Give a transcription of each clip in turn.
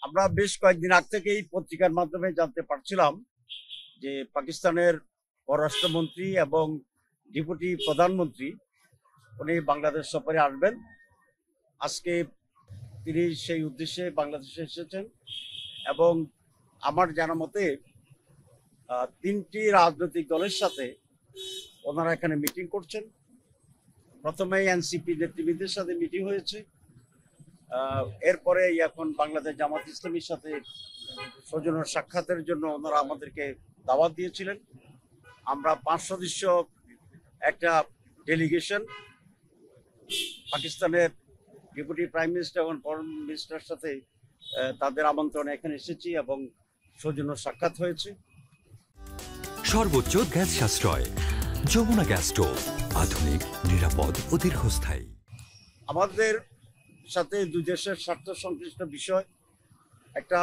আমরা বেশ কয়েকদিন আগ থেকেই পত্রিকার মাধ্যমে জানতে পারছিলাম যে পাকিস্তানের পররাষ্ট্রমন্ত্রী এবং ডেপুটি প্রধানমন্ত্রী উনি বাংলাদেশ সফরে আসবেন। আজকে তিনি সেই উদ্দেশ্যে বাংলাদেশে এসেছেন এবং আমার জানা মতে তিনটি রাজনৈতিক দলের সাথে ওনারা এখানে মিটিং করছেন। প্রথমে এনসিপি নেতৃবৃন্দের সাথে মিটিং হয়েছে, এরপরে এখন বাংলাদেশ জামাত ইসলামীর সাথে সৌজন্য সাক্ষাতের জন্য ওনারা আমাদেরকে দাওয়াত দিয়েছিলেন। আমরা 5 সদস্য একটা ডেলিগেশন পাকিস্তানের ডেপুটি প্রাইম মিনিস্টার এবং ফরেন মিনিস্টারের সাথে তাদের আমন্ত্রণে এখানে এসেছি এবং সৌজন্য সাক্ষাৎ হয়েছে। সর্বোচ্চ গ্যাস সাশ্রয়, যমুনা গ্যাস স্টোভ, আধুনিক, নিরাপদ ও দীর্ঘস্থায়ী। আমাদের সাথে দুই দেশের স্বার্থ সংশ্লিষ্ট বিষয়, একটা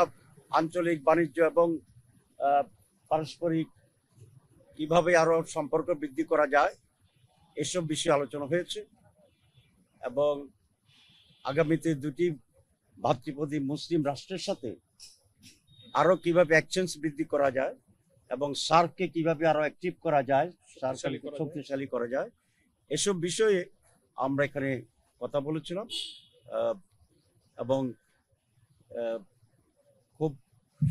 আঞ্চলিক বাণিজ্য এবং পারস্পরিক কিভাবে আরো সম্পর্ক বৃদ্ধি করা যায় এসব বিষয়ে আলোচনা হয়েছে এবং আগামীতে দুটি ভাতৃপ্রতিম মুসলিম রাষ্ট্রের সাথে আরো কিভাবে এক্সচেঞ্জ বৃদ্ধি করা যায় এবং সার্ককে কিভাবে আরো অ্যাক্টিভ করা যায়, সার্ককে শক্তিশালী করা যায়, এসব বিষয়ে আমরা এখানে কথা বলেছিলাম এবং খুব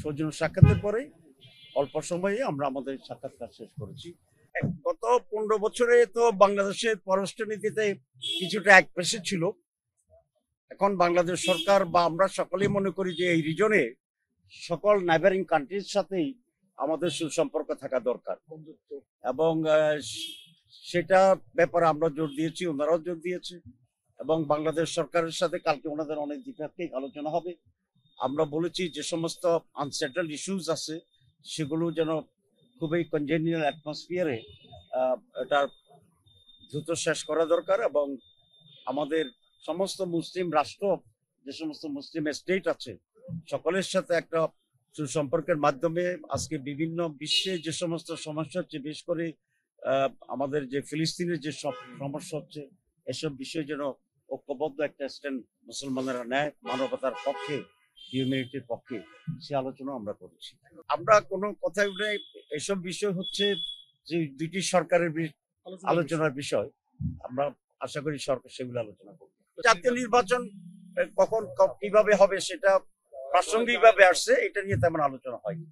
সৌজন্য সাক্ষাতের পরে অল্প সময়ে আমরা আমাদের সাক্ষাৎকার শেষ করেছি। গত 15 বছরে তো বাংলাদেশের পররাষ্ট্রনীতিতে কিছুটা একপেশে ছিল। এখন বাংলাদেশ সরকার বা আমরা সকলেই মনে করি যে এই রিজনে সকল নাইবারিং কান্ট্রির সাথেই আমাদের সুসম্পর্ক থাকা দরকার এবং সেটা ব্যাপারে আমরা জোর দিয়েছি, ওনারাও জোর দিয়েছে এবং বাংলাদেশ সরকারের সাথে কালকে ওনাদের অনেক দ্বিপাক্ষিক আলোচনা হবে। আমরা বলেছি যে সমস্ত আনসেটেলড ইস্যুস আছে সেগুলো যেন খুবই কনজেনিয়াল অ্যাটমসফিয়ারে এটা দ্রুত শেষ করা দরকার এবং আমাদের সমস্ত মুসলিম রাষ্ট্র, যে সমস্ত মুসলিম স্টেট আছে, সকলের সাথে একটা সুসম্পর্কের মাধ্যমে আজকে বিভিন্ন বিশ্বে যে সমস্ত সমস্যা হচ্ছে, বিশেষ করে আমাদের যে ফিলিস্তিনের যে সব সমস্যা হচ্ছে, এসব বিষয়ে যেন ঐক্যবদ্ধ একটা স্ট্যান্ড মুসলমানেরা নেয়, মানবতার পক্ষে, হিউম্যানিটির পক্ষে, সে আলোচনা আমরা করেছি। আমরা কোনো কথাই উঠে এসব বিষয় হচ্ছে যে দুইটি সরকারের আলোচনার বিষয়। আমরা আশা করি সরকার সেগুলো আলোচনা করবে। জাতীয় নির্বাচন কখন কিভাবে হবে সেটা প্রাসঙ্গিকভাবে আসছে, এটা নিয়ে তেমন আলোচনা হয়নি।